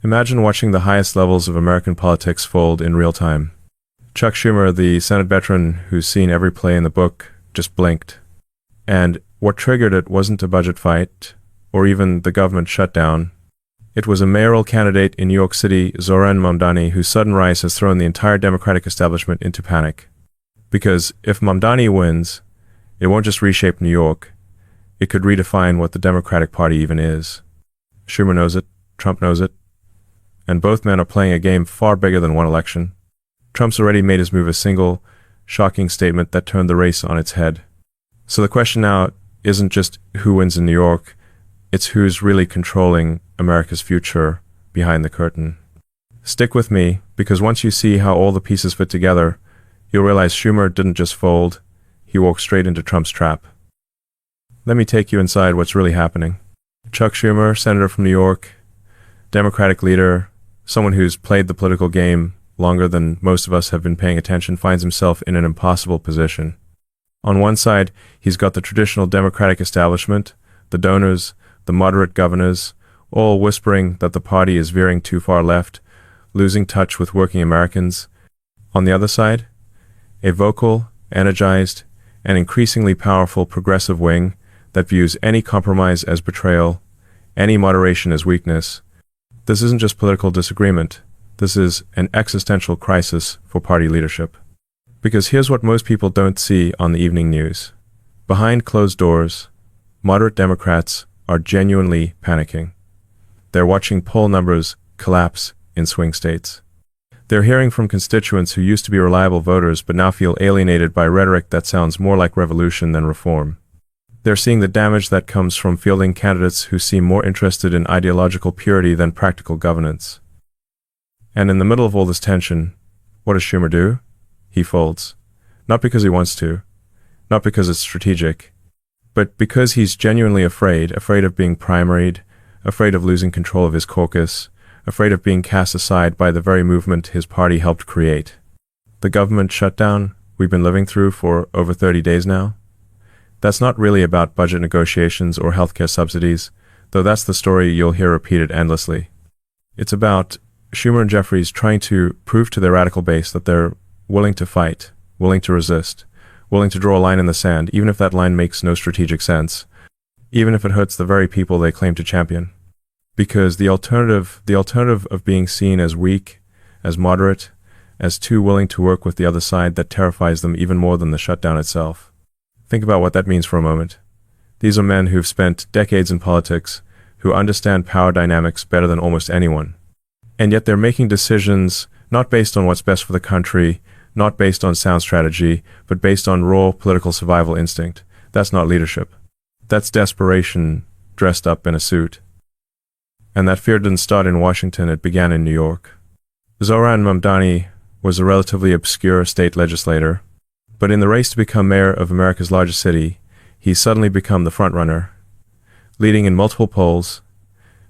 Imagine watching the highest levels of American politics fold in real time. Chuck Schumer, the Senate veteran who's seen every play in the book, just blinked. And what triggered it wasn't a budget fight, or even the government shutdown. It was a mayoral candidate in New York City, Zoran Mamdani, whose sudden rise has thrown the entire Democratic establishment into panic. Because if Mamdani wins, it won't just reshape New York, it could redefine what the Democratic Party even is. Schumer knows it, Trump knows it, and both men are playing a game far bigger than one election. Trump's already made his move a single, shocking statement that turned the race on its head. So the question now isn't just who wins in New York, it's who's really controlling America's future behind the curtain. Stick with me, because once you see how all the pieces fit together, you'll realize Schumer didn't just fold, he walked straight into Trump's trap. Let me take you inside what's really happening. Chuck Schumer, senator from New York, Democratic leader, someone who's played the political game longer than most of us have been paying attention, finds himself in an impossible position. On one side, he's got the traditional Democratic establishment, the donors, the moderate governors, all whispering that the party is veering too far left, losing touch with working Americans. On the other side, a vocal, energized, and increasingly powerful progressive wing that views any compromise as betrayal, any moderation as weakness. This isn't just political disagreement. This is an existential crisis for party leadership. Because here's what most people don't see on the evening news. Behind closed doors, moderate Democrats are genuinely panicking. They're watching poll numbers collapse in swing states. They're hearing from constituents who used to be reliable voters but now feel alienated by rhetoric that sounds more like revolution than reform. They're seeing the damage that comes from fielding candidates who seem more interested in ideological purity than practical governance. And in the middle of all this tension, what does Schumer do? He folds. Not because he wants to, not because it's strategic, but because he's genuinely afraid of being primaried, afraid of losing control of his caucus, afraid of being cast aside by the very movement his party helped create. The government shutdown we've been living through for over 30 days now, that's not really about budget negotiations or healthcare subsidies, though that's the story you'll hear repeated endlessly. It's about Schumer and Jeffries trying to prove to their radical base that they're willing to fight, willing to resist, willing to draw a line in the sand, even if that line makes no strategic sense, even if it hurts the very people they claim to champion. Because the alternative of being seen as weak, as moderate, as too willing to work with the other side, that terrifies them even more than the shutdown itself. Think about what that means for a moment. These are men who've spent decades in politics, who understand power dynamics better than almost anyone. And yet they're making decisions not based on what's best for the country, not based on sound strategy, but based on raw political survival instinct. That's not leadership. That's desperation dressed up in a suit. And that fear didn't start in Washington, it began in New York. Zoran Mamdani was a relatively obscure state legislator, but in the race to become mayor of America's largest city, he's suddenly become the frontrunner, leading in multiple polls,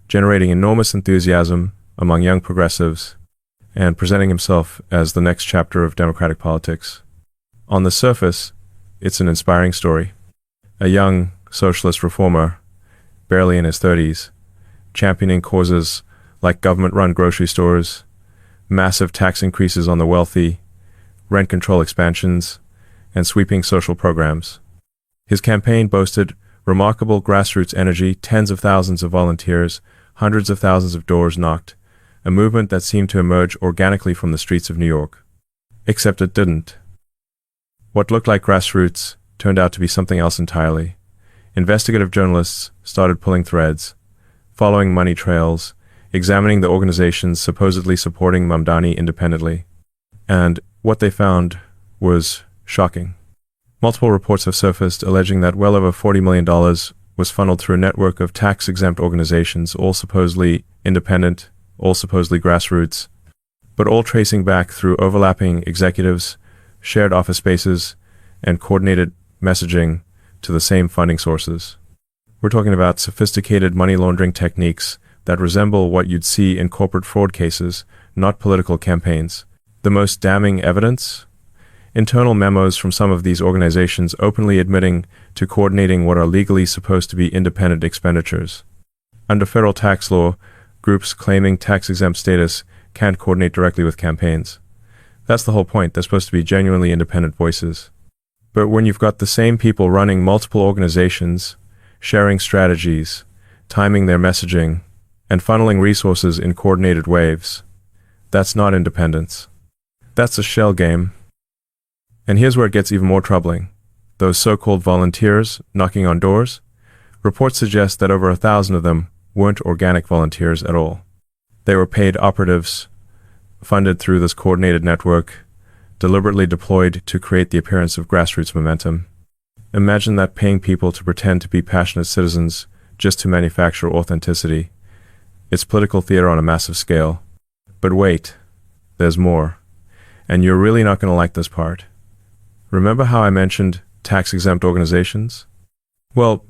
generating enormous enthusiasm among young progressives, and presenting himself as the next chapter of Democratic politics. On the surface, it's an inspiring story. A young socialist reformer, barely in his 30s, championing causes like government-run grocery stores, massive tax increases on the wealthy, rent control expansions, and sweeping social programs. His campaign boasted remarkable grassroots energy, tens of thousands of volunteers, hundreds of thousands of doors knocked, a movement that seemed to emerge organically from the streets of New York. Except it didn't. What looked like grassroots turned out to be something else entirely. Investigative journalists started pulling threads, following money trails, examining the organizations supposedly supporting Mamdani independently. And what they found was shocking. Multiple reports have surfaced alleging that well over $40 million was funneled through a network of tax-exempt organizations, all supposedly independent, all supposedly grassroots, but all tracing back through overlapping executives, shared office spaces, and coordinated messaging to the same funding sources. We're talking about sophisticated money laundering techniques that resemble what you'd see in corporate fraud cases, not political campaigns. The most damning evidence? Internal memos from some of these organizations openly admitting to coordinating what are legally supposed to be independent expenditures. Under federal tax law, groups claiming tax-exempt status can't coordinate directly with campaigns. That's the whole point. They're supposed to be genuinely independent voices. But when you've got the same people running multiple organizations, sharing strategies, timing their messaging, and funneling resources in coordinated waves, that's not independence. That's a shell game. And here's where it gets even more troubling. Those so-called volunteers knocking on doors, reports suggest that over 1,000 of them weren't organic volunteers at all. They were paid operatives, funded through this coordinated network, deliberately deployed to create the appearance of grassroots momentum. Imagine that, paying people to pretend to be passionate citizens just to manufacture authenticity. It's political theater on a massive scale. But wait, there's more. And you're really not going to like this part. Remember how I mentioned tax-exempt organizations? Well,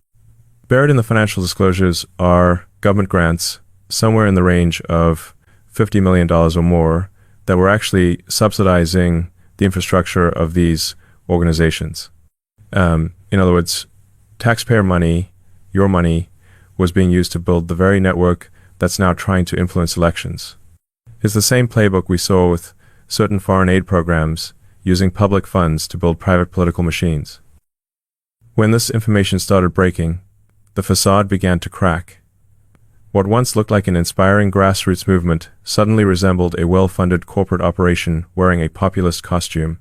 buried in the financial disclosures are government grants somewhere in the range of $50 million or more that were actually subsidizing the infrastructure of these organizations. In other words, taxpayer money, your money, was being used to build the very network that's now trying to influence elections. It's the same playbook we saw with certain foreign aid programs using public funds to build private political machines. When this information started breaking, the facade began to crack. What once looked like an inspiring grassroots movement suddenly resembled a well-funded corporate operation wearing a populist costume.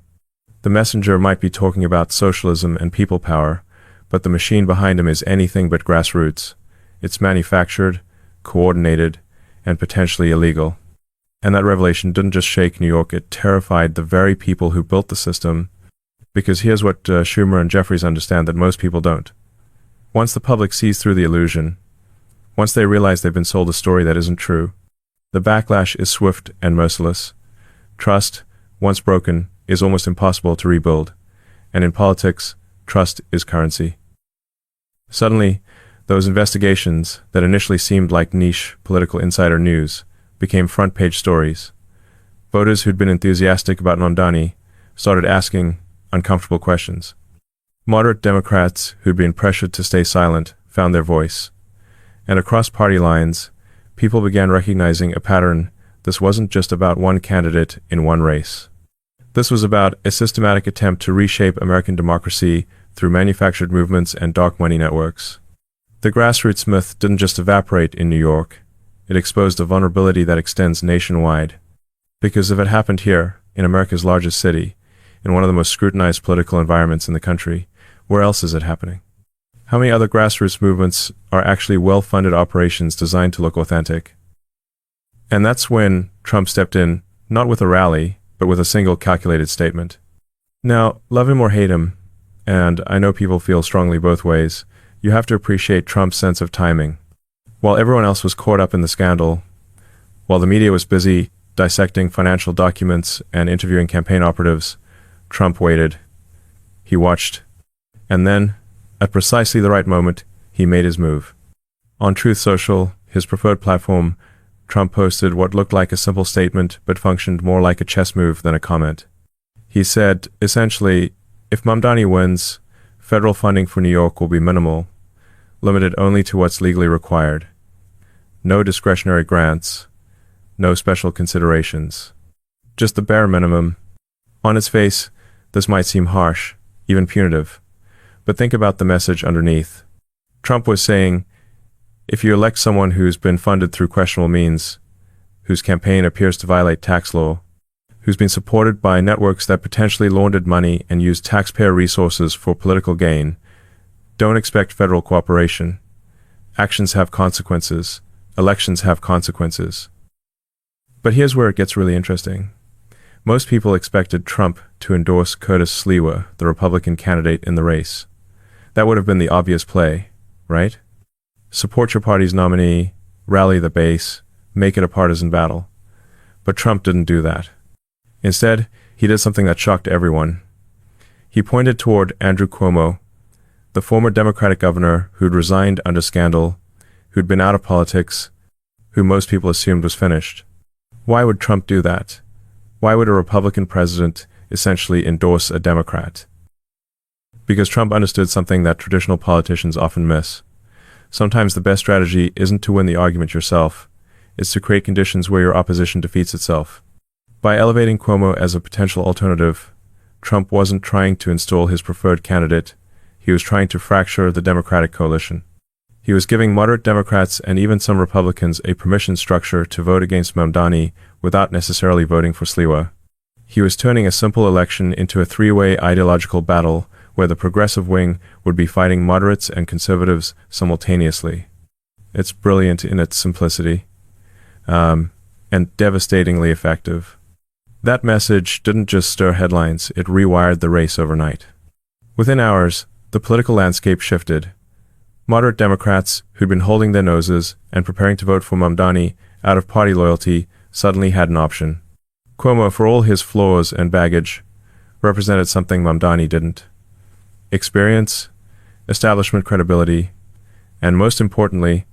The messenger might be talking about socialism and people power, but the machine behind him is anything but grassroots. It's manufactured, coordinated, and potentially illegal. And that revelation didn't just shake New York, it terrified the very people who built the system, because here's what Schumer and Jeffries understand that most people don't. Once the public sees through the illusion, once they realize they've been sold a story that isn't true, the backlash is swift and merciless. Trust, once broken, is almost impossible to rebuild, and in politics, trust is currency. Suddenly, those investigations that initially seemed like niche political insider news became front-page stories. Voters who'd been enthusiastic about Mamdani started asking uncomfortable questions. Moderate Democrats who'd been pressured to stay silent found their voice. And across party lines, people began recognizing a pattern. This wasn't just about one candidate in one race. This was about a systematic attempt to reshape American democracy through manufactured movements and dark money networks. The grassroots myth didn't just evaporate in New York, it exposed a vulnerability that extends nationwide. Because if it happened here, in America's largest city, in one of the most scrutinized political environments in the country, where else is it happening? How many other grassroots movements are actually well-funded operations designed to look authentic? And that's when Trump stepped in, not with a rally, but with a single calculated statement. Now, love him or hate him, and I know people feel strongly both ways, you have to appreciate Trump's sense of timing. While everyone else was caught up in the scandal, while the media was busy dissecting financial documents and interviewing campaign operatives, Trump waited. He watched. And then, at precisely the right moment, he made his move. On Truth Social, his preferred platform, Trump posted what looked like a simple statement but functioned more like a chess move than a comment. He said, essentially, if Mamdani wins, federal funding for New York will be minimal, limited only to what's legally required. No discretionary grants, no special considerations. Just the bare minimum. On its face, this might seem harsh, even punitive. But think about the message underneath. Trump was saying, if you elect someone who's been funded through questionable means, whose campaign appears to violate tax law, who's been supported by networks that potentially laundered money and used taxpayer resources for political gain, don't expect federal cooperation. Actions have consequences. Elections have consequences. But here's where it gets really interesting. Most people expected Trump to endorse Curtis Sliwa, the Republican candidate in the race. That would have been the obvious play, right? Support your party's nominee, rally the base, make it a partisan battle. But Trump didn't do that. Instead, he did something that shocked everyone. He pointed toward Andrew Cuomo, the former Democratic governor who'd resigned under scandal, who'd been out of politics, who most people assumed was finished. Why would Trump do that? Why would a Republican president essentially endorse a Democrat? Because Trump understood something that traditional politicians often miss. Sometimes the best strategy isn't to win the argument yourself, is to create conditions where your opposition defeats itself. By elevating Cuomo as a potential alternative, Trump wasn't trying to install his preferred candidate, he was trying to fracture the Democratic coalition. He was giving moderate Democrats and even some Republicans a permission structure to vote against Mamdani without necessarily voting for Sliwa. He was turning a simple election into a three-way ideological battle where the progressive wing would be fighting moderates and conservatives simultaneously. It's brilliant in its simplicity, and devastatingly effective. That message didn't just stir headlines, it rewired the race overnight. Within hours, the political landscape shifted. Moderate Democrats, who'd been holding their noses and preparing to vote for Mamdani out of party loyalty, suddenly had an option. Cuomo, for all his flaws and baggage, represented something Mamdani didn't: experience, establishment credibility, and most importantly,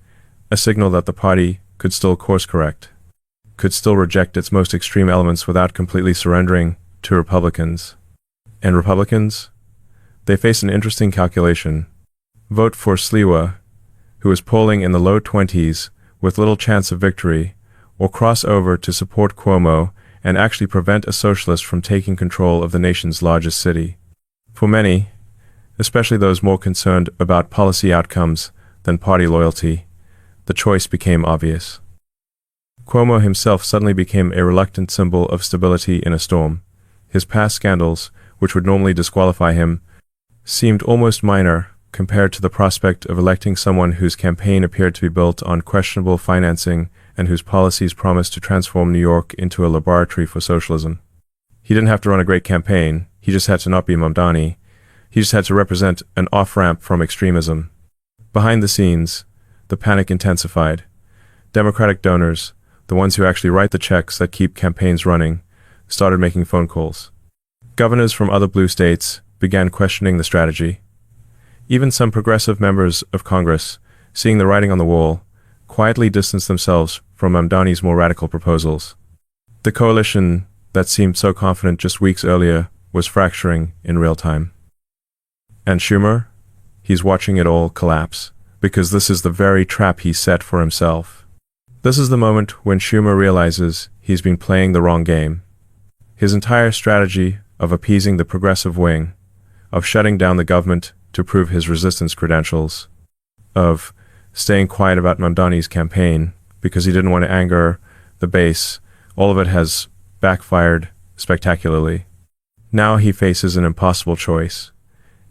a signal that the party could still course correct, could still reject its most extreme elements without completely surrendering to Republicans. And Republicans? They face an interesting calculation. Vote for Sliwa, who is polling in the low 20s with little chance of victory, or cross over to support Cuomo and actually prevent a socialist from taking control of the nation's largest city. For many, especially those more concerned about policy outcomes than party loyalty, the choice became obvious. Cuomo himself suddenly became a reluctant symbol of stability in a storm. His past scandals, which would normally disqualify him, seemed almost minor compared to the prospect of electing someone whose campaign appeared to be built on questionable financing and whose policies promised to transform New York into a laboratory for socialism. He didn't have to run a great campaign, he just had to not be Mamdani. He just had to represent an off-ramp from extremism. Behind the scenes, the panic intensified. Democratic donors, the ones who actually write the checks that keep campaigns running, started making phone calls. Governors from other blue states began questioning the strategy. Even some progressive members of Congress, seeing the writing on the wall, quietly distanced themselves from Mamdani's more radical proposals. The coalition that seemed so confident just weeks earlier was fracturing in real time. And Schumer? He's watching it all collapse, because this is the very trap he set for himself. This is the moment when Schumer realizes he's been playing the wrong game. His entire strategy of appeasing the progressive wing, of shutting down the government to prove his resistance credentials, of staying quiet about Mamdani's campaign because he didn't want to anger the base, all of it has backfired spectacularly. Now he faces an impossible choice.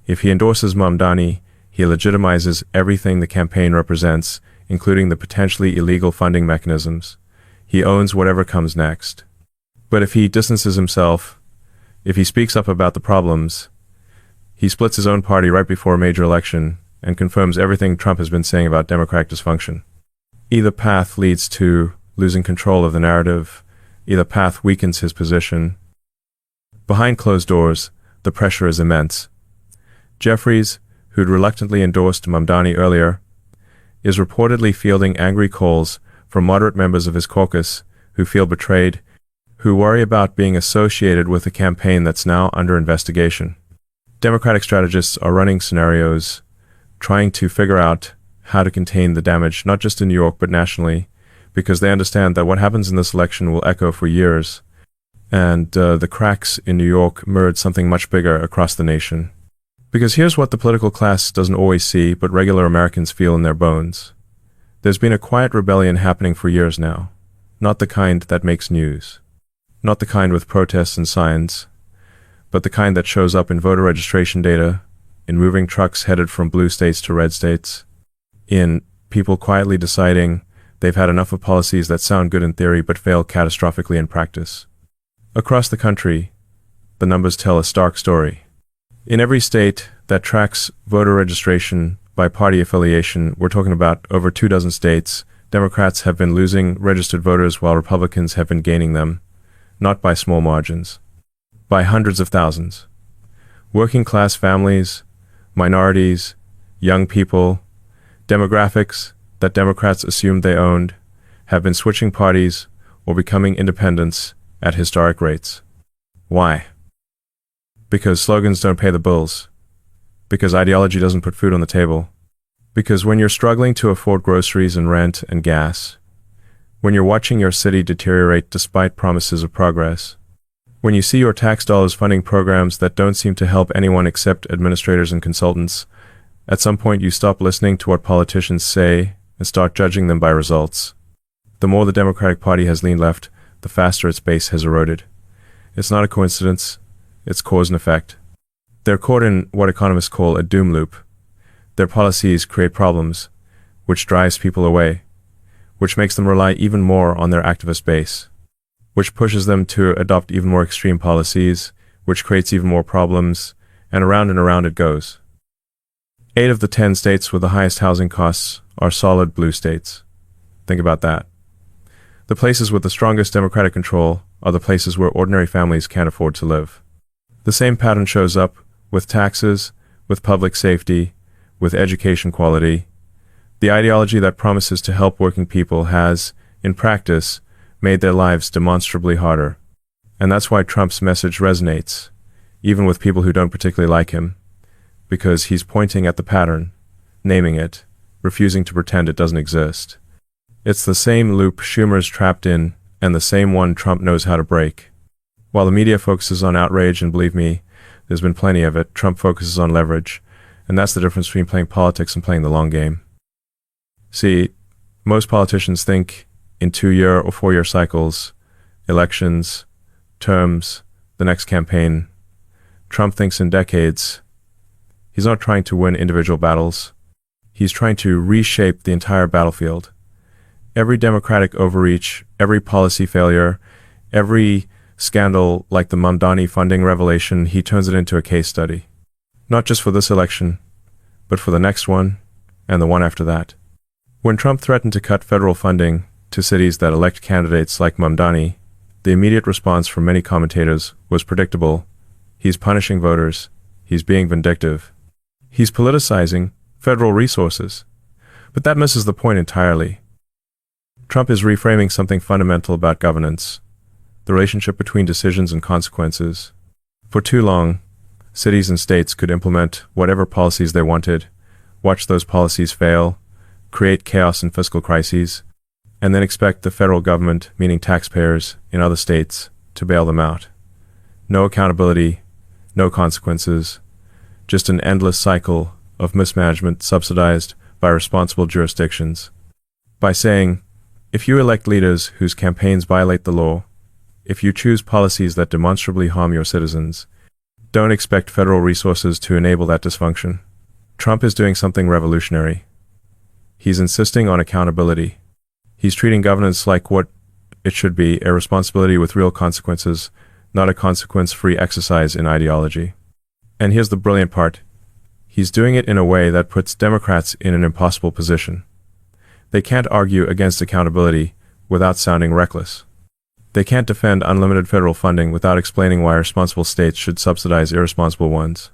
If he endorses Mamdani, he legitimizes everything the campaign represents, including the potentially illegal funding mechanisms. He owns whatever comes next. But if he distances himself, if he speaks up about the problems, he splits his own party right before a major election and confirms everything Trump has been saying about Democratic dysfunction. Either path leads to losing control of the narrative, either path weakens his position. Behind closed doors, the pressure is immense. Jeffries, who'd reluctantly endorsed Mamdani earlier, is reportedly fielding angry calls from moderate members of his caucus who feel betrayed, who worry about being associated with a campaign that's now under investigation. Democratic strategists are running scenarios, trying to figure out how to contain the damage, not just in New York, but nationally, because they understand that what happens in this election will echo for years, and the cracks in New York mirrored something much bigger across the nation. Because here's what the political class doesn't always see, but regular Americans feel in their bones. There's been a quiet rebellion happening for years now, not the kind that makes news, not the kind with protests and signs, but the kind that shows up in voter registration data, in moving trucks headed from blue states to red states, in people quietly deciding they've had enough of policies that sound good in theory but fail catastrophically in practice. Across the country, the numbers tell a stark story. In every state that tracks voter registration by party affiliation, we're talking about over 24 states, Democrats have been losing registered voters while Republicans have been gaining them, not by small margins, by hundreds of thousands. Working class families, minorities, young people, demographics that Democrats assumed they owned, have been switching parties or becoming independents at historic rates. Why? Because slogans don't pay the bills. Because ideology doesn't put food on the table. Because when you're struggling to afford groceries and rent and gas, When you're watching your city deteriorate despite promises of progress. When you see your tax dollars funding programs that don't seem to help anyone except administrators and consultants, at some point you stop listening to what politicians say and start judging them by results. The more the Democratic Party has leaned left, the faster its base has eroded. It's not a coincidence, it's cause and effect. They're caught in what economists call a doom loop. Their policies create problems, which drives people away, which makes them rely even more on their activist base, which pushes them to adopt even more extreme policies, which creates even more problems, and around it goes. 8 of the 10 states with the highest housing costs are solid blue states. Think about that. The places with the strongest democratic control are the places where ordinary families can't afford to live. The same pattern shows up with taxes, with public safety, with education quality. The ideology that promises to help working people has, in practice, made their lives demonstrably harder. And that's why Trump's message resonates, even with people who don't particularly like him, because he's pointing at the pattern, naming it, refusing to pretend it doesn't exist. It's the same loop Schumer's trapped in, and the same one Trump knows how to break. While the media focuses on outrage, and believe me, there's been plenty of it, Trump focuses on leverage, and that's the difference between playing politics and playing the long game. See, most politicians think in 2-year or 4-year cycles, elections, terms, the next campaign. Trump thinks in decades. He's not trying to win individual battles. He's trying to reshape the entire battlefield. Every democratic overreach, every policy failure, every scandal like the Mamdani funding revelation, he turns it into a case study. Not just for this election, but for the next one and the one after that. When Trump threatened to cut federal funding to cities that elect candidates like Mamdani, the immediate response from many commentators was predictable. He's punishing voters. He's being vindictive. He's politicizing federal resources. But that misses the point entirely. Trump is reframing something fundamental about governance, the relationship between decisions and consequences. For too long, cities and states could implement whatever policies they wanted, watch those policies fail, create chaos and fiscal crises, and then expect the federal government, meaning taxpayers in other states, to bail them out. No accountability, no consequences, just an endless cycle of mismanagement subsidized by responsible jurisdictions. By saying, if you elect leaders whose campaigns violate the law, if you choose policies that demonstrably harm your citizens, don't expect federal resources to enable that dysfunction. Trump is doing something revolutionary. He's insisting on accountability. He's treating governance like what it should be, a responsibility with real consequences, not a consequence-free exercise in ideology. And here's the brilliant part. He's doing it in a way that puts Democrats in an impossible position. They can't argue against accountability without sounding reckless. They can't defend unlimited federal funding without explaining why responsible states should subsidize irresponsible ones.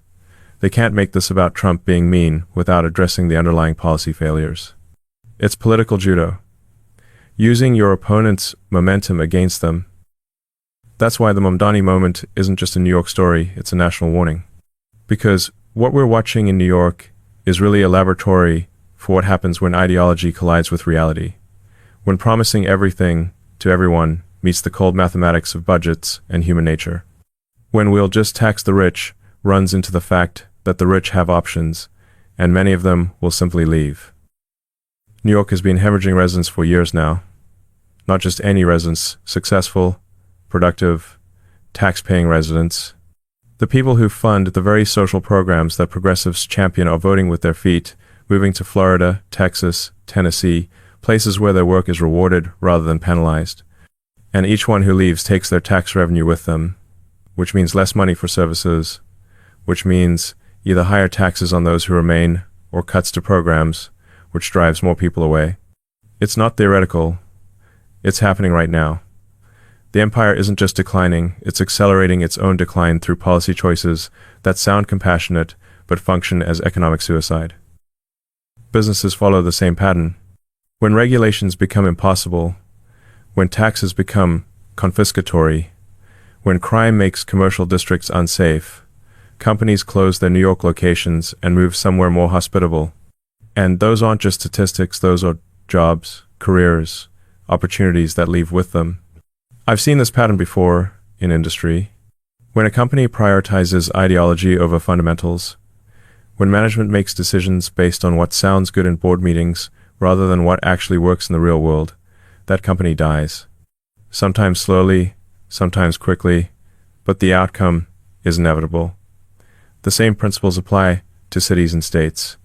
They can't make this about Trump being mean without addressing the underlying policy failures. It's political judo. Using your opponent's momentum against them. That's why the Mamdani moment isn't just a New York story, it's a national warning. Because what we're watching in New York is really a laboratory for what happens when ideology collides with reality. When promising everything to everyone meets the cold mathematics of budgets and human nature. When we'll just tax the rich runs into the fact that the rich have options, and many of them will simply leave. New York has been hemorrhaging residents for years now. Not just any residents, successful, productive, tax-paying residents. The people who fund the very social programs that progressives champion are voting with their feet, moving to Florida, Texas, Tennessee, places where their work is rewarded rather than penalized. And each one who leaves takes their tax revenue with them, which means less money for services, which means either higher taxes on those who remain or cuts to programs, which drives more people away. It's not theoretical. It's happening right now. The empire isn't just declining, it's accelerating its own decline through policy choices that sound compassionate but function as economic suicide. Businesses follow the same pattern. When regulations become impossible, when taxes become confiscatory, when crime makes commercial districts unsafe, companies close their New York locations and move somewhere more hospitable. And those aren't just statistics, those are jobs, careers, opportunities that leave with them. I've seen this pattern before in industry. When a company prioritizes ideology over fundamentals, when management makes decisions based on what sounds good in board meetings rather than what actually works in the real world, that company dies. Sometimes slowly, sometimes quickly, but the outcome is inevitable. The same principles apply to cities and states.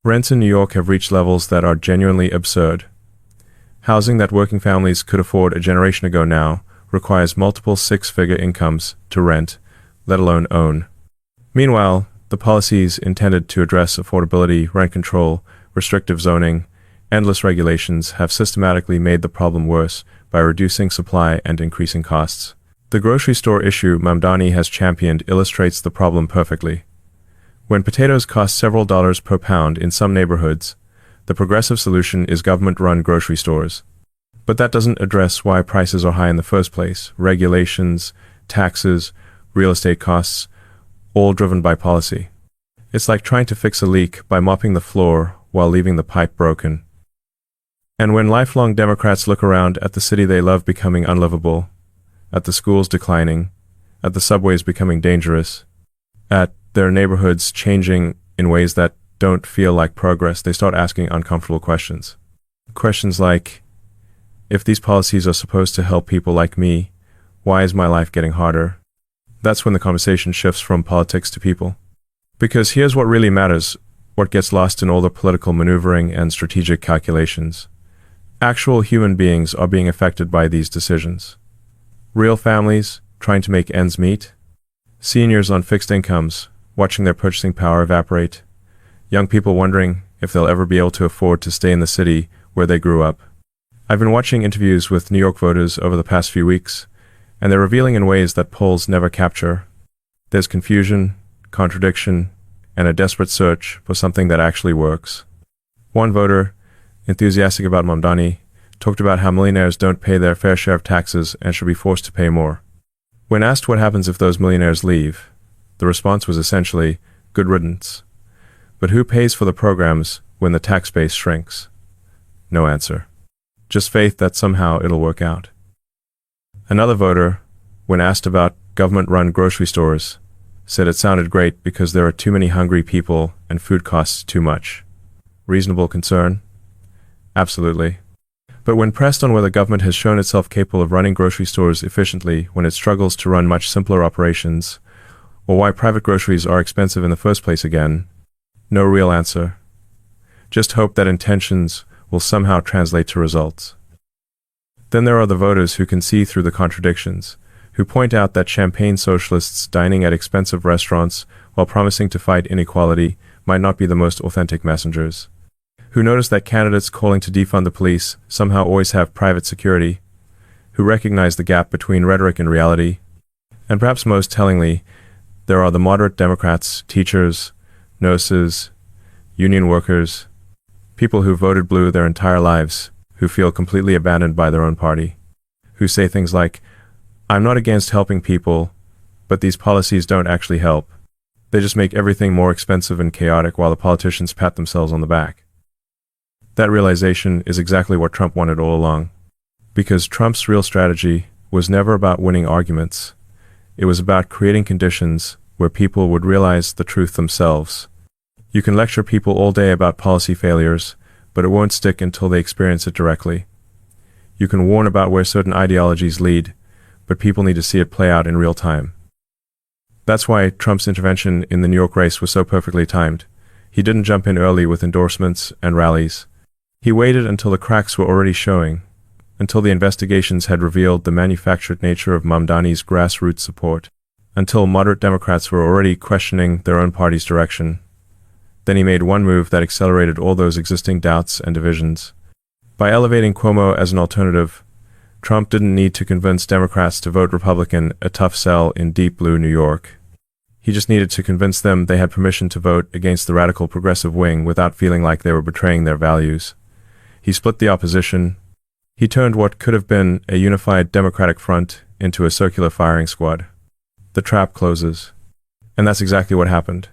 Rents in New York have reached levels that are genuinely absurd. Housing that working families could afford a generation ago now requires multiple six-figure incomes to rent, let alone own. Meanwhile, the policies intended to address affordability, rent control, restrictive zoning, endless regulations have systematically made the problem worse by reducing supply and increasing costs. The grocery store issue Mamdani has championed illustrates the problem perfectly. When potatoes cost several dollars per pound in some neighborhoods, the progressive solution is government-run grocery stores. But that doesn't address why prices are high in the first place. Regulations, taxes, real estate costs, all driven by policy. It's like trying to fix a leak by mopping the floor while leaving the pipe broken. And when lifelong Democrats look around at the city they love becoming unlivable, at the schools declining, at the subways becoming dangerous, at their neighborhoods changing in ways that don't feel like progress, they start asking uncomfortable questions. Questions like, if these policies are supposed to help people like me, why is my life getting harder? That's when the conversation shifts from politics to people. Because here's what really matters, what gets lost in all the political maneuvering and strategic calculations. Actual human beings are being affected by these decisions. Real families trying to make ends meet. Seniors on fixed incomes watching their purchasing power evaporate. Young people wondering if they'll ever be able to afford to stay in the city where they grew up. I've been watching interviews with New York voters over the past few weeks, and they're revealing in ways that polls never capture. There's confusion, contradiction, and a desperate search for something that actually works. One voter, enthusiastic about Mamdani, talked about how millionaires don't pay their fair share of taxes and should be forced to pay more. When asked what happens if those millionaires leave, the response was essentially, good riddance. But who pays for the programs when the tax base shrinks? No answer. Just faith that somehow it'll work out. Another voter, when asked about government-run grocery stores, said it sounded great because there are too many hungry people and food costs too much. Reasonable concern? Absolutely. But when pressed on whether government has shown itself capable of running grocery stores efficiently when it struggles to run much simpler operations, or why private groceries are expensive in the first place again, no real answer. Just hope that intentions will somehow translate to results. Then there are the voters who can see through the contradictions, who point out that champagne socialists dining at expensive restaurants while promising to fight inequality might not be the most authentic messengers, who notice that candidates calling to defund the police somehow always have private security, who recognize the gap between rhetoric and reality, and perhaps most tellingly, there are the moderate Democrats, teachers, nurses, union workers, people who voted blue their entire lives, who feel completely abandoned by their own party, who say things like, I'm not against helping people, but these policies don't actually help. They just make everything more expensive and chaotic while the politicians pat themselves on the back. That realization is exactly what Trump wanted all along. Because Trump's real strategy was never about winning arguments. It was about creating conditions where people would realize the truth themselves. You can lecture people all day about policy failures, but it won't stick until they experience it directly. You can warn about where certain ideologies lead, but people need to see it play out in real time. That's why Trump's intervention in the New York race was so perfectly timed. He didn't jump in early with endorsements and rallies. He waited until the cracks were already showing, until the investigations had revealed the manufactured nature of Mamdani's grassroots support, until moderate Democrats were already questioning their own party's direction. Then he made one move that accelerated all those existing doubts and divisions. By elevating Cuomo as an alternative, Trump didn't need to convince Democrats to vote Republican, a tough sell in deep blue New York. He just needed to convince them they had permission to vote against the radical progressive wing without feeling like they were betraying their values. He split the opposition. He turned what could have been a unified Democratic front into a circular firing squad. The trap closes. And that's exactly what happened.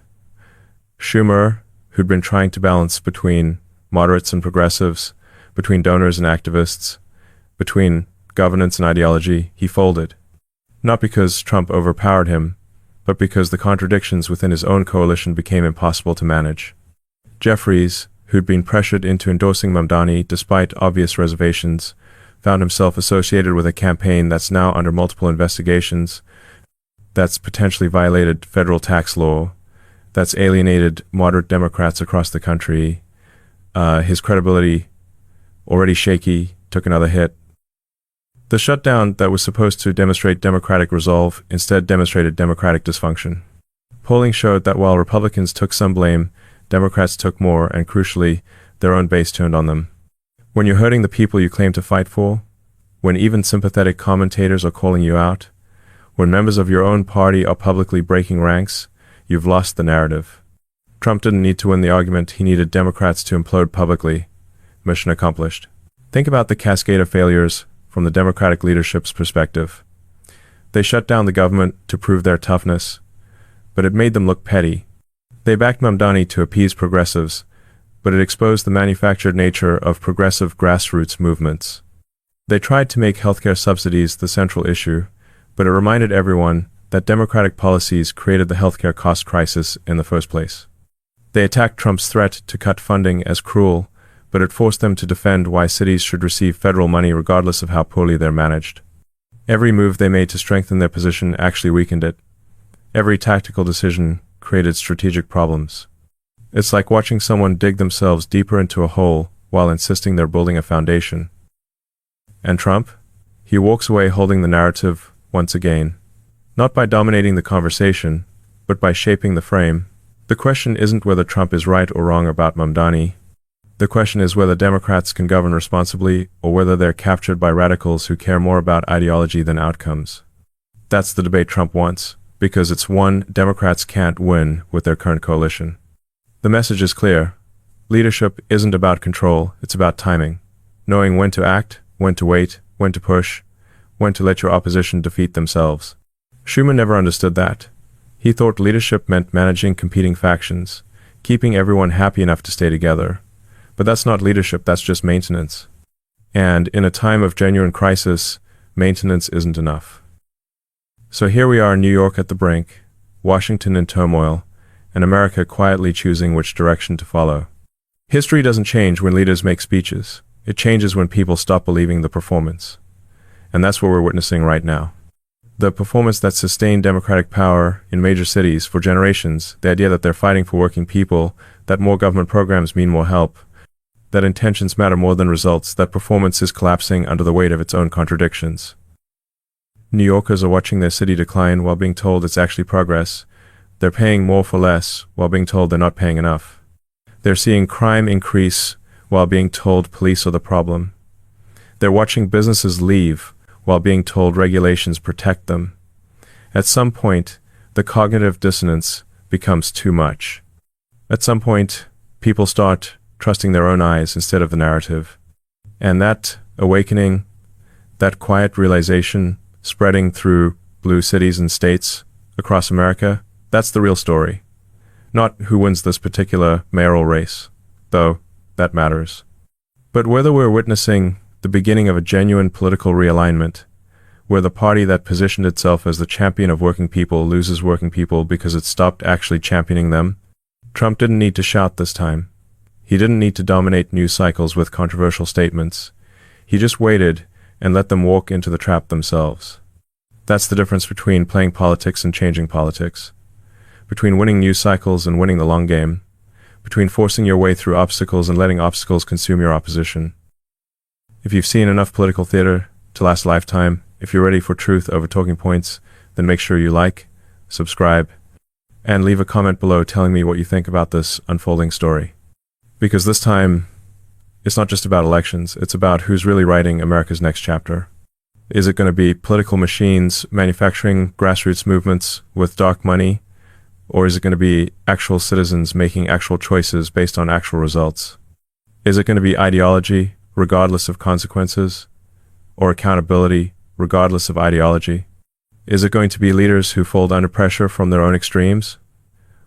Schumer, who'd been trying to balance between moderates and progressives, between donors and activists, between governance and ideology, he folded. Not because Trump overpowered him, but because the contradictions within his own coalition became impossible to manage. Jeffries, who'd been pressured into endorsing Mamdani despite obvious reservations, found himself associated with a campaign that's now under multiple investigations, that's potentially violated federal tax law, that's alienated moderate Democrats across the country. His credibility, already shaky, took another hit. The shutdown that was supposed to demonstrate Democratic resolve instead demonstrated Democratic dysfunction. Polling showed that while Republicans took some blame, Democrats took more, and crucially, their own base turned on them. When you're hurting the people you claim to fight for, when even sympathetic commentators are calling you out, when members of your own party are publicly breaking ranks, you've lost the narrative. Trump didn't need to win the argument, he needed Democrats to implode publicly. Mission accomplished. Think about the cascade of failures from the Democratic leadership's perspective. They shut down the government to prove their toughness, but it made them look petty. They backed Mamdani to appease progressives, but it exposed the manufactured nature of progressive grassroots movements. They tried to make healthcare subsidies the central issue, but it reminded everyone that Democratic policies created the healthcare cost crisis in the first place. They attacked Trump's threat to cut funding as cruel, but it forced them to defend why cities should receive federal money regardless of how poorly they're managed. Every move they made to strengthen their position actually weakened it. Every tactical decision created strategic problems. It's like watching someone dig themselves deeper into a hole while insisting they're building a foundation. And Trump? He walks away holding the narrative once again, not by dominating the conversation, but by shaping the frame. The question isn't whether Trump is right or wrong about Mamdani. The question is whether Democrats can govern responsibly or whether they're captured by radicals who care more about ideology than outcomes. That's the debate Trump wants, because it's one Democrats can't win with their current coalition. The message is clear. Leadership isn't about control, it's about timing. Knowing when to act, when to wait, when to push, when to let your opposition defeat themselves. Schumer never understood that. He thought leadership meant managing competing factions, keeping everyone happy enough to stay together. But that's not leadership, that's just maintenance. And in a time of genuine crisis, maintenance isn't enough. So here we are in New York at the brink, Washington in turmoil, and America quietly choosing which direction to follow. History doesn't change when leaders make speeches. It changes when people stop believing the performance. And that's what we're witnessing right now. The performance that sustained Democratic power in major cities for generations, the idea that they're fighting for working people, that more government programs mean more help, that intentions matter more than results, that performance is collapsing under the weight of its own contradictions. New Yorkers are watching their city decline while being told it's actually progress. They're paying more for less while being told they're not paying enough. They're seeing crime increase while being told police are the problem. They're watching businesses leave while being told regulations protect them. At some point, the cognitive dissonance becomes too much. At some point, people start trusting their own eyes instead of the narrative. And that awakening, that quiet realization spreading through blue cities and states across America, that's the real story. Not who wins this particular mayoral race, though that matters. But whether we're witnessing the beginning of a genuine political realignment, where the party that positioned itself as the champion of working people loses working people because it stopped actually championing them, Trump didn't need to shout this time. He didn't need to dominate news cycles with controversial statements. He just waited and let them walk into the trap themselves. That's the difference between playing politics and changing politics, between winning news cycles and winning the long game, between forcing your way through obstacles and letting obstacles consume your opposition. If you've seen enough political theater to last a lifetime, if you're ready for truth over talking points, then make sure you like, subscribe, and leave a comment below telling me what you think about this unfolding story. Because this time, it's not just about elections, it's about who's really writing America's next chapter. Is it going to be political machines manufacturing grassroots movements with dark money? Or is it going to be actual citizens making actual choices based on actual results? Is it going to be ideology, regardless of consequences? Or accountability, regardless of ideology? Is it going to be leaders who fold under pressure from their own extremes?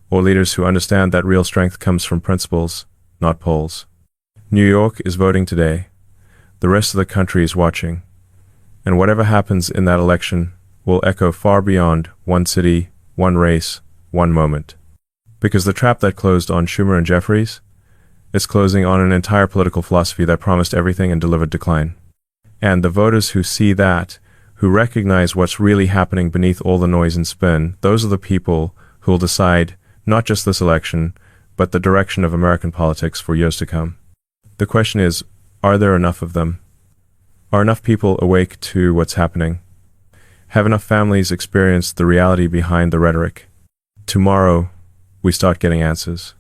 Or leaders who understand that real strength comes from principles, not polls? New York is voting today. The rest of the country is watching. And whatever happens in that election will echo far beyond one city, one race, one moment. Because the trap that closed on Schumer and Jeffries is closing on an entire political philosophy that promised everything and delivered decline. And the voters who see that, who recognize what's really happening beneath all the noise and spin, those are the people who will decide not just this election, but the direction of American politics for years to come. The question is, are there enough of them? Are enough people awake to what's happening? Have enough families experienced the reality behind the rhetoric? Tomorrow, we start getting answers.